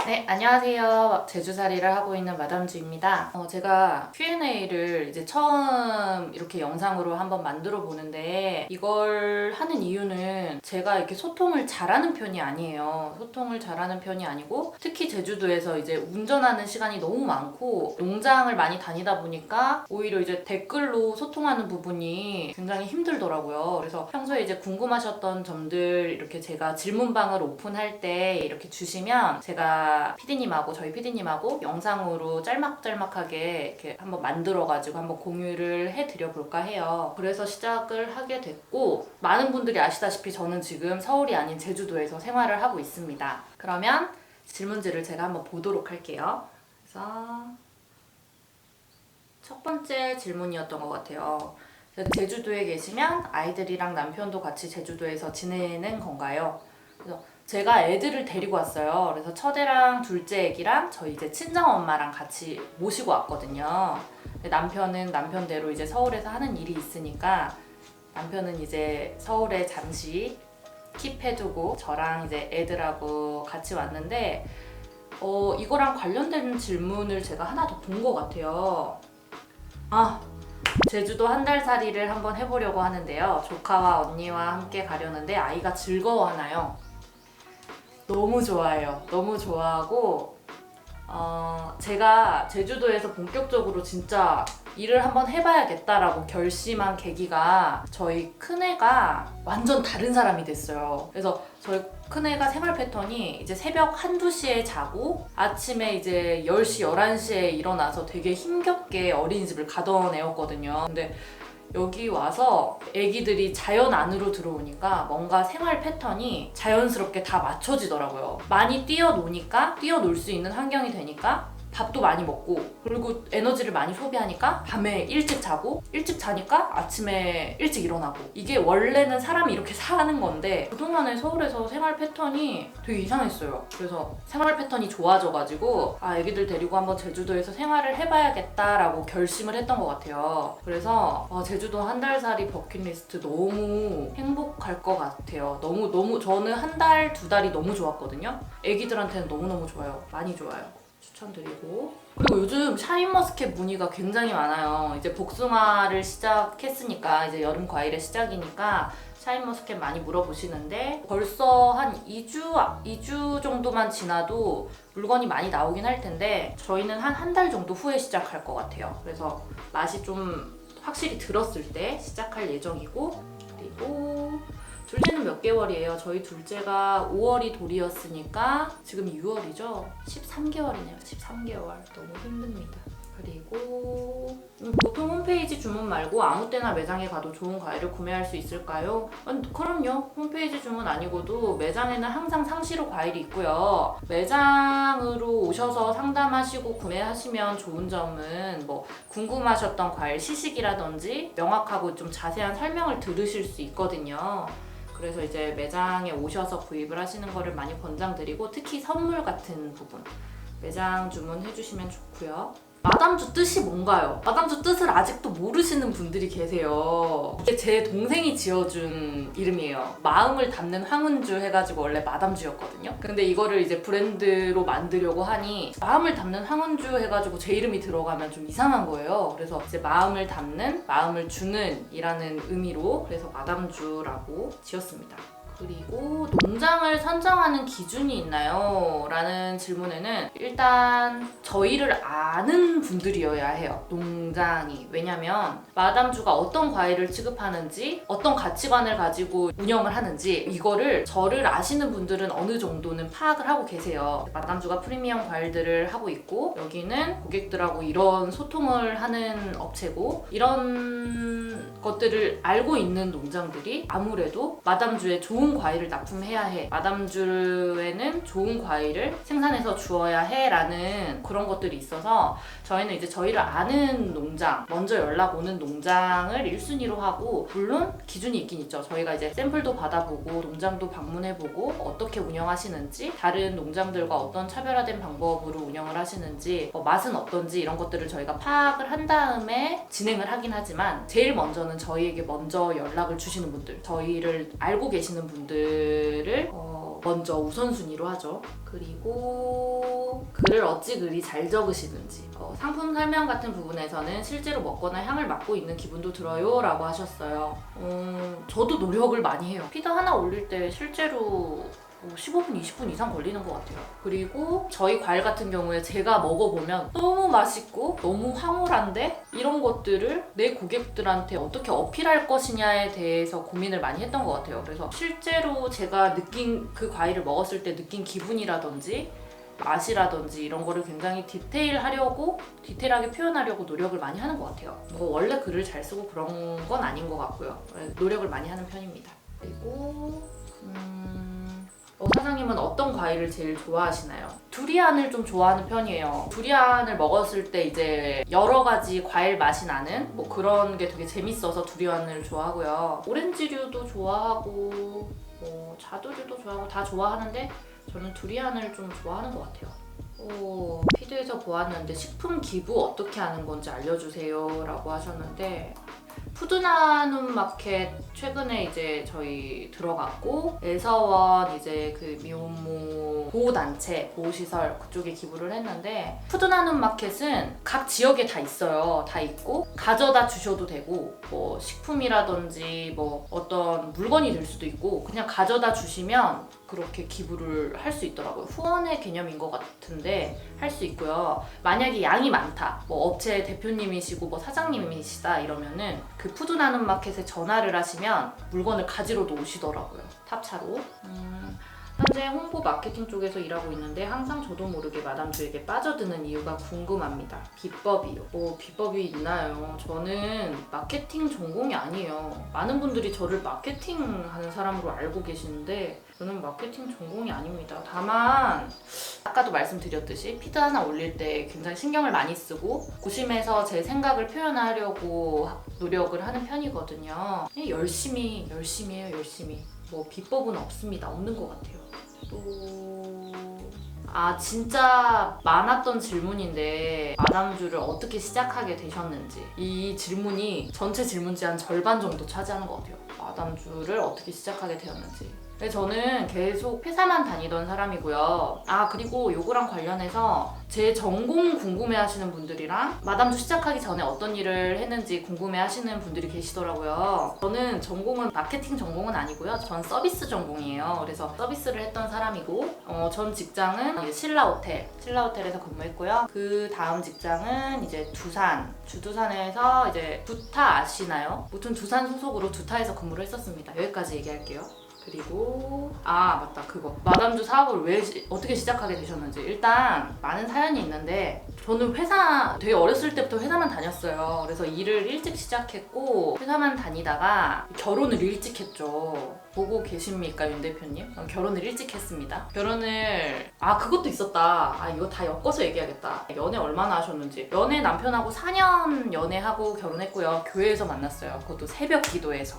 네, 안녕하세요. 제주살이를 하고 있는 마담주입니다. 제가 Q&A를 이제 처음 이렇게 영상으로 한번 만들어 보는데 이걸 하는 이유는 제가 이렇게 소통을 잘하는 편이 아니에요. 소통을 잘하는 편이 아니고 특히 제주도에서 이제 운전하는 시간이 너무 많고 농장을 많이 다니다 보니까 오히려 이제 댓글로 소통하는 부분이 굉장히 힘들더라고요. 그래서 평소에 이제 궁금하셨던 점들 이렇게 제가 질문방을 오픈할 때 이렇게 주시면 제가 저희 PD님하고 영상으로 짤막짤막하게 이렇게 한번 만들어가지고 한번 공유를 해드려 볼까 해요. 그래서 시작을 하게 됐고, 많은 분들이 아시다시피 저는 지금 서울이 아닌 제주도에서 생활을 하고 있습니다. 그러면 질문지를 제가 한번 보도록 할게요. 그래서 첫 번째 질문이었던 것 같아요. 제주도에 계시면 아이들이랑 남편도 같이 제주도에서 지내는 건가요? 그래서 제가 애들을 데리고 왔어요. 그래서 첫애랑 둘째 애기랑 저희 이제 친정엄마랑 같이 모시고 왔거든요. 남편은 남편대로 이제 서울에서 하는 일이 있으니까 남편은 이제 서울에 잠시 킵해두고 저랑 이제 애들하고 같이 왔는데 이거랑 관련된 질문을 제가 하나 더 본 것 같아요. 제주도 한 달 살이를 한번 해보려고 하는데요. 조카와 언니와 함께 가려는데 아이가 즐거워하나요? 너무 좋아해요. 너무 좋아하고 제가 제주도에서 본격적으로 진짜 일을 한번 해봐야겠다라고 결심한 계기가 저희 큰애가 완전 다른 사람이 됐어요. 그래서 저희 큰애가 생활 패턴이 이제 새벽 1, 2시에 자고 아침에 이제 10시, 11시에 일어나서 되게 힘겹게 어린이집을 가던 애였거든요. 근데 여기 와서 애기들이 자연 안으로 들어오니까 뭔가 생활 패턴이 자연스럽게 다 맞춰지더라고요. 많이 뛰어노니까 뛰어놀 수 있는 환경이 되니까 밥도 많이 먹고, 그리고 에너지를 많이 소비하니까 밤에 일찍 자고, 일찍 자니까 아침에 일찍 일어나고. 이게 원래는 사람이 이렇게 사는 건데 그동안에 서울에서 생활 패턴이 되게 이상했어요. 그래서 생활 패턴이 좋아져가지고 애기들 데리고 한번 제주도에서 생활을 해봐야겠다라고 결심을 했던 것 같아요. 그래서 제주도 한 달 살이 버킷리스트 너무 행복할 것 같아요. 너무 저는 한 달, 2달이 너무 좋았거든요. 애기들한테는 너무너무 좋아요. 많이 좋아요. 추천드리고. 그리고 요즘 샤인머스켓 문의가 굉장히 많아요. 이제 복숭아를 시작했으니까 이제 여름 과일의 시작이니까 샤인머스켓 많이 물어보시는데 벌써 한 2주 정도만 지나도 물건이 많이 나오긴 할 텐데 저희는 한 달 정도 후에 시작할 것 같아요. 그래서 맛이 좀 확실히 들었을 때 시작할 예정이고, 그리고 둘째는 몇 개월이에요? 저희 둘째가 5월이 돌이었으니까 지금 6월이죠? 13개월이네요. 13개월. 너무 힘듭니다. 그리고 보통 홈페이지 주문 말고 아무 때나 매장에 가도 좋은 과일을 구매할 수 있을까요? 그럼요. 홈페이지 주문 아니고도 매장에는 항상 상시로 과일이 있고요. 매장으로 오셔서 상담하시고 구매하시면 좋은 점은 궁금하셨던 과일 시식이라든지 명확하고 좀 자세한 설명을 들으실 수 있거든요. 그래서 이제 매장에 오셔서 구입을 하시는 거를 많이 권장드리고, 특히 선물 같은 부분 매장 주문해주시면 좋고요. 마담주 뜻이 뭔가요? 마담주 뜻을 아직도 모르시는 분들이 계세요. 이게 제 동생이 지어준 이름이에요. 마음을 담는 황은주 해가지고 원래 마담주였거든요. 근데 이거를 이제 브랜드로 만들려고 하니 마음을 담는 황은주 해가지고 제 이름이 들어가면 좀 이상한 거예요. 그래서 이제 마음을 담는, 마음을 주는 이라는 의미로 그래서 마담주라고 지었습니다. 그리고 농장을 선정하는 기준이 있나요? 라는 질문에는 일단 저희를 아는 분들이어야 해요. 농장이. 왜냐면 마담주가 어떤 과일을 취급하는지, 어떤 가치관을 가지고 운영을 하는지 이거를 저를 아시는 분들은 어느 정도는 파악을 하고 계세요. 마담주가 프리미엄 과일들을 하고 있고 여기는 고객들하고 이런 소통을 하는 업체고, 이런 것들을 알고 있는 농장들이 아무래도 마담주에 좋은 과일을 납품해야 해, 마담주에는 좋은 과일을 생산해서 주어야 해 라는 그런 것들이 있어서 저희는 이제 저희를 아는 농장, 먼저 연락 오는 농장을 1순위로 하고, 물론 기준이 있긴 있죠. 저희가 이제 샘플도 받아보고 농장도 방문해보고 어떻게 운영하시는지, 다른 농장들과 어떤 차별화된 방법으로 운영을 하시는지, 맛은 어떤지 이런 것들을 저희가 파악을 한 다음에 진행을 하긴 하지만 제일 먼저는 저희에게 먼저 연락을 주시는 분들, 저희를 알고 계시는 분들을 먼저 우선순위로 하죠. 그리고 글을 어찌 그리 잘 적으시는지, 상품 설명 같은 부분에서는 실제로 먹거나 향을 맡고 있는 기분도 들어요 라고 하셨어요. 저도 노력을 많이 해요. 피드 하나 올릴 때 실제로 15분, 20분 이상 걸리는 것 같아요. 그리고 저희 과일 같은 경우에 제가 먹어보면 너무 맛있고 너무 황홀한데 이런 것들을 내 고객들한테 어떻게 어필할 것이냐에 대해서 고민을 많이 했던 것 같아요. 그래서 실제로 제가 느낀 그 과일을 먹었을 때 느낀 기분이라든지 맛이라든지 이런 거를 굉장히 디테일하게 표현하려고 노력을 많이 하는 것 같아요. 원래 글을 잘 쓰고 그런 건 아닌 것 같고요. 노력을 많이 하는 편입니다. 그리고 사장님은 어떤 과일을 제일 좋아하시나요? 두리안을 좀 좋아하는 편이에요. 두리안을 먹었을 때 이제 여러 가지 과일 맛이 나는 그런 게 되게 재밌어서 두리안을 좋아하고요. 오렌지류도 좋아하고 자두류도 좋아하고 다 좋아하는데 저는 두리안을 좀 좋아하는 것 같아요. 피드에서 보았는데 식품 기부 어떻게 하는 건지 알려주세요 라고 하셨는데, 푸드나눔 마켓 최근에 이제 저희 들어갔고, 애서원 이제 그 미혼모 보호단체, 보호시설 그쪽에 기부를 했는데, 푸드나눔 마켓은 각 지역에 다 있어요. 다 있고 가져다 주셔도 되고, 식품이라든지 어떤 물건이 될 수도 있고 그냥 가져다 주시면 그렇게 기부를 할 수 있더라고요. 후원의 개념인 것 같은데 할 수 있고요. 만약에 양이 많다, 업체 대표님이시고 사장님이시다 이러면은 그 푸드나눔 마켓에 전화를 하시면 물건을 가지러도 오시더라고요. 탑차로. 현재 홍보 마케팅 쪽에서 일하고 있는데 항상 저도 모르게 마담주에게 빠져드는 이유가 궁금합니다. 비법이요. 비법이 있나요? 저는 마케팅 전공이 아니에요. 많은 분들이 저를 마케팅 하는 사람으로 알고 계시는데 저는 마케팅 전공이 아닙니다. 다만 아까도 말씀드렸듯이 피드 하나 올릴 때 굉장히 신경을 많이 쓰고 고심해서 제 생각을 표현하려고 노력을 하는 편이거든요. 열심히 해요. 열심히. 비법은 없습니다. 없는 것 같아요. 진짜 많았던 질문인데 마담주를 어떻게 시작하게 되셨는지, 이 질문이 전체 질문지 한 절반 정도 차지하는 것 같아요. 마담주를 어떻게 시작하게 되었는지. 저는 계속 회사만 다니던 사람이고요. 그리고 요거랑 관련해서 제 전공 궁금해하시는 분들이랑 마담주 시작하기 전에 어떤 일을 했는지 궁금해하시는 분들이 계시더라고요. 저는 전공은 마케팅 전공은 아니고요. 전 서비스 전공이에요. 그래서 서비스를 했던 사람이고, 전 직장은 신라호텔에서 근무했고요. 그 다음 직장은 이제 주두산에서 이제 두타 아시나요? 무튼 두산 소속으로 두타에서 근무를 했었습니다. 여기까지 얘기할게요. 그리고 맞다, 그거 마담주 사업을 어떻게 시작하게 되셨는지. 일단 많은 사연이 있는데 저는 되게 어렸을 때부터 회사만 다녔어요. 그래서 일을 일찍 시작했고 회사만 다니다가 결혼을 일찍 했죠. 보고 계십니까, 윤 대표님? 결혼을 일찍 했습니다. 그것도 있었다. 이거 다 엮어서 얘기하겠다. 연애 얼마나 하셨는지. 남편하고 4년 연애하고 결혼했고요. 교회에서 만났어요. 그것도 새벽 기도에서.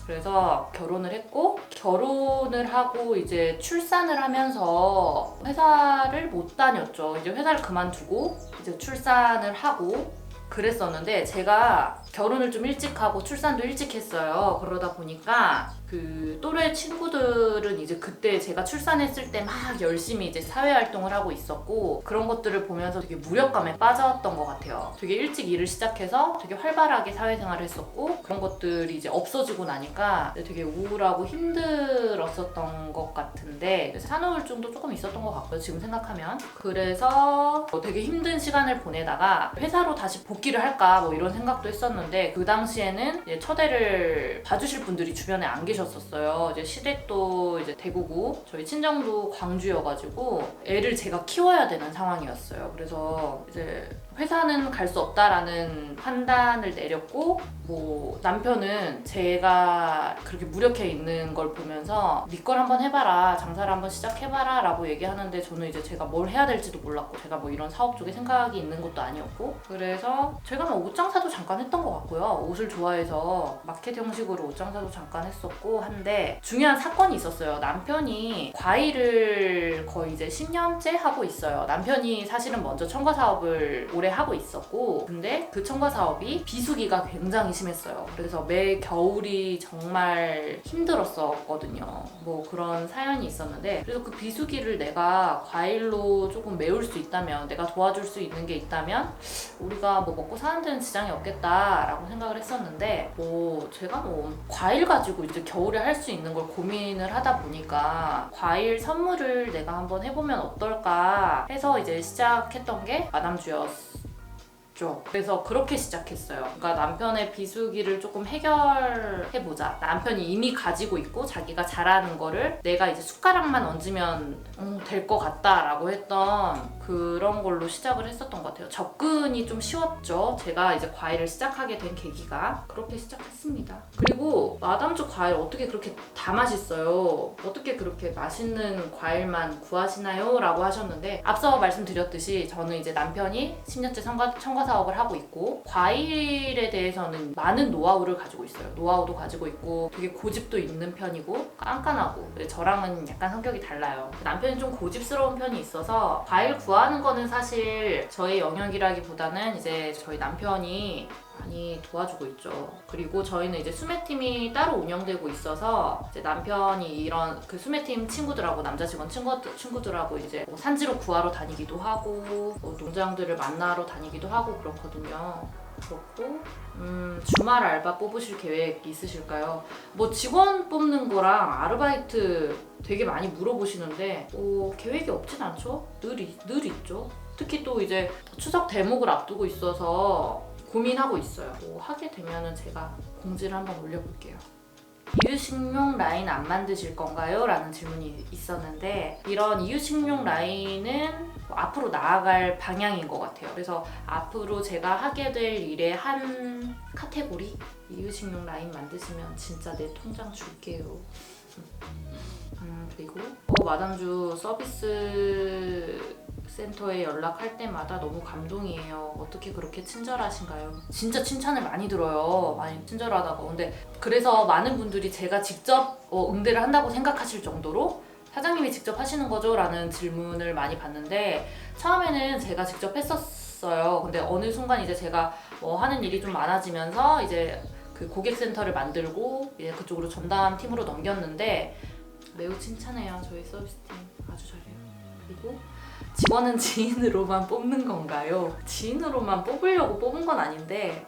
그래서 결혼을 했고, 결혼을 하고 이제 출산을 하면서 회사를 못 다녔죠. 이제 회사를 그만두고 이제 출산을 하고 그랬었는데, 제가 결혼을 좀 일찍 하고 출산도 일찍 했어요. 그러다 보니까 그 또래 친구들은 이제 그때 제가 출산했을 때 막 열심히 이제 사회활동을 하고 있었고, 그런 것들을 보면서 되게 무력감에 빠졌던 것 같아요. 되게 일찍 일을 시작해서 되게 활발하게 사회생활을 했었고, 그런 것들이 이제 없어지고 나니까 되게 우울하고 힘들었었던 것 같은데, 산후우울증도 조금 있었던 것 같고요, 지금 생각하면. 그래서 되게 힘든 시간을 보내다가 회사로 다시 복귀를 할까 이런 생각도 했었는데, 그 당시에는 이제 첫애를 봐주실 분들이 주변에 안 계셨었어요. 이제 시댁도 이제 대구고 저희 친정도 광주여가지고 애를 제가 키워야 되는 상황이었어요. 그래서 이제 회사는 갈 수 없다라는 판단을 내렸고, 남편은 제가 그렇게 무력해 있는 걸 보면서 네 걸 한번 해봐라, 장사를 한번 시작해봐라 라고 얘기하는데, 저는 이제 제가 뭘 해야 될지도 몰랐고, 제가 이런 사업 쪽에 생각이 있는 것도 아니었고, 그래서 제가 옷장사도 잠깐 했던 것 같고요. 옷을 좋아해서 마켓 형식으로 옷장사도 잠깐 했었고 한데, 중요한 사건이 있었어요. 남편이 과일을 거의 이제 10년째 하고 있어요. 남편이 사실은 먼저 첨가 사업을 오래 오래 하고 있었고, 근데 그 첨가 사업이 비수기가 굉장히 심했어요. 그래서 매 겨울이 정말 힘들었었거든요. 뭐 그런 사연이 있었는데, 그래서 그 비수기를 내가 과일로 조금 메울 수 있다면, 내가 도와줄 수 있는 게 있다면 우리가 뭐 먹고 사는 데는 지장이 없겠다라고 생각을 했었는데, 뭐 제가 뭐 과일 가지고 이제 겨울에 할 수 있는 걸 고민을 하다 보니까 과일 선물을 내가 한번 해보면 어떨까 해서 이제 시작했던 게 마담주였어. 그래서 그렇게 시작했어요. 그러니까 남편의 비수기를 조금 해결해보자. 남편이 이미 가지고 있고 자기가 잘하는 거를 내가 이제 숟가락만 얹으면 될 것 같다라고 했던 그런 걸로 시작을 했었던 것 같아요. 접근이 좀 쉬웠죠. 제가 이제 과일을 시작하게 된 계기가 그렇게 시작했습니다. 그리고 마담주 과일 어떻게 그렇게 다 맛있어요? 어떻게 그렇게 맛있는 과일만 구하시나요? 라고 하셨는데, 앞서 말씀드렸듯이 저는 이제 남편이 10년째 첨가 사업을 하고 있고 과일에 대해서는 많은 노하우를 가지고 있어요. 노하우도 가지고 있고 되게 고집도 있는 편이고 깐깐하고, 저랑은 약간 성격이 달라요. 남편이 좀 고집스러운 편이 있어서 과일 구하는 거는 사실 저의 영역이라기보다는 이제 저희 남편이 많이 도와주고 있죠. 그리고 저희는 이제 수매팀이 따로 운영되고 있어서 이제 남편이 이런 그 수매팀 친구들하고, 남자 직원 친구들하고 이제 뭐 산지로 구하러 다니기도 하고 뭐 농장들을 만나러 다니기도 하고 그렇거든요. 그렇고 주말 알바 뽑으실 계획 있으실까요? 뭐 직원 뽑는 거랑 아르바이트 되게 많이 물어보시는데 계획이 없진 않죠? 늘 있죠. 특히 또 이제 추석 대목을 앞두고 있어서 고민하고 있어요. 뭐 하게 되면은 제가 공지를 한번 올려볼게요. 이유식용 라인 안 만드실 건가요? 라는 질문이 있었는데, 이런 이유식용 라인은 앞으로 나아갈 방향인 것 같아요. 그래서 앞으로 제가 하게 될 일의 한 카테고리, 이유식용 라인 만드시면 진짜 내 통장 줄게요. 그리고 마담주 서비스 센터에 연락할 때마다 너무 감동이에요. 어떻게 그렇게 친절하신가요? 진짜 칭찬을 많이 들어요. 많이 친절하다고. 근데 그래서 많은 분들이 제가 직접 응대를 한다고 생각하실 정도로 사장님이 직접 하시는 거죠? 라는 질문을 많이 받는데, 처음에는 제가 직접 했었어요. 근데 어느 순간 이제 제가 하는 일이 좀 많아지면서 이제 그 고객센터를 만들고 이제 그쪽으로 전담팀으로 넘겼는데, 매우 칭찬해요. 저희 서비스팀 아주 잘해요. 그리고 직원은 지인으로만 뽑는 건가요? 지인으로만 뽑으려고 뽑은 건 아닌데,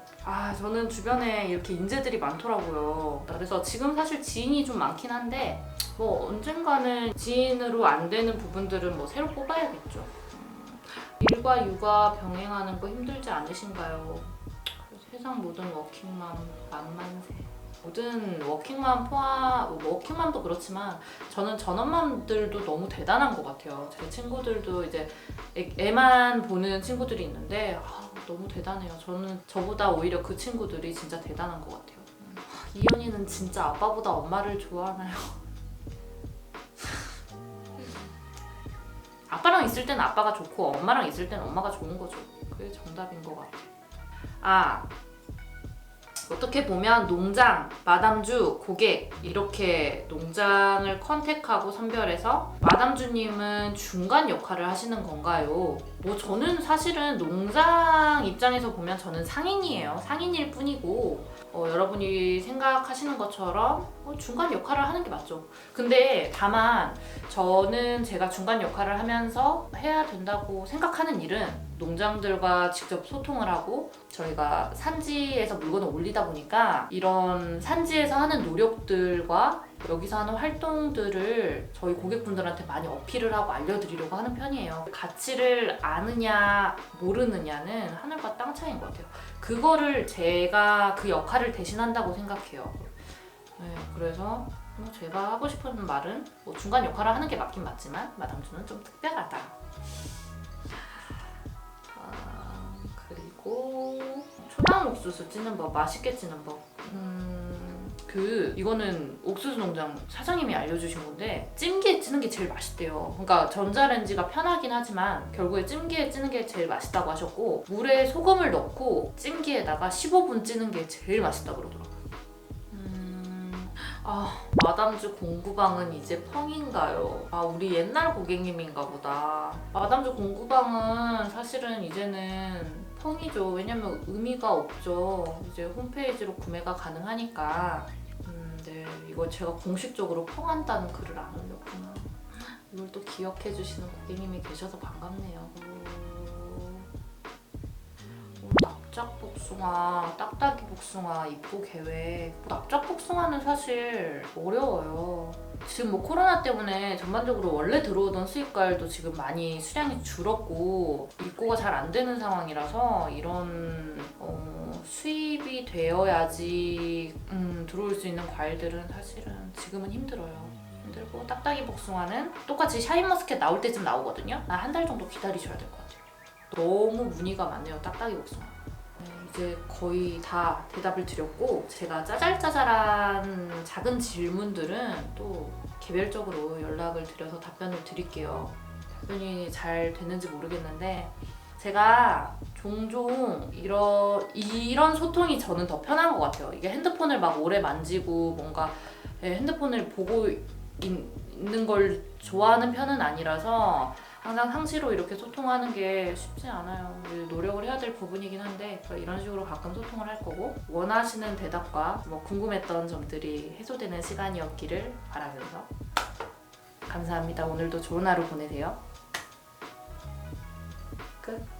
저는 주변에 이렇게 인재들이 많더라고요. 그래서 지금 사실 지인이 좀 많긴 한데 뭐 언젠가는 지인으로 안 되는 부분들은 뭐 새로 뽑아야겠죠. 일과 육아 병행하는 거 힘들지 않으신가요? 세상 모든 워킹맘 만만세. 모든 워킹맘도 그렇지만 저는 전업맘들도 너무 대단한 것 같아요. 제 친구들도 이제 애만 보는 친구들이 있는데 너무 대단해요. 저는 저보다 오히려 그 친구들이 진짜 대단한 것 같아요. 이현이는 진짜 아빠보다 엄마를 좋아하나요? 아빠랑 있을 땐 아빠가 좋고 엄마랑 있을 땐 엄마가 좋은 거죠. 그게 정답인 것 같아요. 어떻게 보면 농장, 마담주, 고객 이렇게 농장을 컨택하고 선별해서 마담주님은 중간 역할을 하시는 건가요? 뭐 저는 사실은 농장 입장에서 보면 저는 상인이에요. 상인일 뿐이고 여러분이 생각하시는 것처럼 중간 역할을 하는 게 맞죠. 근데 다만 저는 제가 중간 역할을 하면서 해야 된다고 생각하는 일은 농장들과 직접 소통을 하고, 저희가 산지에서 물건을 올리다 보니까 이런 산지에서 하는 노력들과 여기서 하는 활동들을 저희 고객분들한테 많이 어필을 하고 알려드리려고 하는 편이에요. 가치를 아느냐 모르느냐는 하늘과 땅 차이인 것 같아요. 그거를 제가 그 역할을 대신한다고 생각해요. 네, 그래서 제가 하고 싶은 말은 중간 역할을 하는 게 맞긴 맞지만 마담주는 좀 특별하다. 그리고 초당 옥수수 찌는 법, 맛있게 찌는 법. 이거는 옥수수 농장 사장님이 알려주신 건데, 찜기에 찌는 게 제일 맛있대요. 그러니까 전자레인지가 편하긴 하지만 결국에 찜기에 찌는 게 제일 맛있다고 하셨고, 물에 소금을 넣고 찜기에다가 15분 찌는 게 제일 맛있다고 그러더라고요. 마담주 공구방은 이제 펑인가요? 우리 옛날 고객님인가 보다. 마담주 공구방은 사실은 이제는 펑이죠. 왜냐면 의미가 없죠. 이제 홈페이지로 구매가 가능하니까. 네, 이거 제가 공식적으로 펑한다는 글을 안 올렸구나. 이걸 또 기억해 주시는 고객님이 계셔서 반갑네요. 납작 복숭아, 딱딱이 복숭아 입고 계획. 납작 복숭아는 사실 어려워요. 지금 뭐 코로나 때문에 전반적으로 원래 들어오던 수입과일도 지금 많이 수량이 줄었고 입고가 잘 안 되는 상황이라서 이런 수입이 되어야지 들어올 수 있는 과일들은 사실은 지금은 힘들어요. 힘들고 딱딱이 복숭아는 똑같이 샤인머스켓 나올 때쯤 나오거든요. 한 달 정도 기다리셔야 될 것 같아요. 너무 문의가 많네요, 딱딱이 복숭아. 네, 이제 거의 다 대답을 드렸고 제가 짜잘짜잘한 작은 질문들은 또 개별적으로 연락을 드려서 답변을 드릴게요. 답변이 잘 됐는지 모르겠는데 제가 종종 이런 소통이 저는 더 편한 것 같아요. 이게 핸드폰을 막 오래 만지고 뭔가 핸드폰을 보고 있는 걸 좋아하는 편은 아니라서 항상 상시로 이렇게 소통하는 게 쉽지 않아요. 노력을 해야 될 부분이긴 한데 이런 식으로 가끔 소통을 할 거고 원하시는 대답과 뭐 궁금했던 점들이 해소되는 시간이었기를 바라면서 감사합니다. 오늘도 좋은 하루 보내세요. 끝.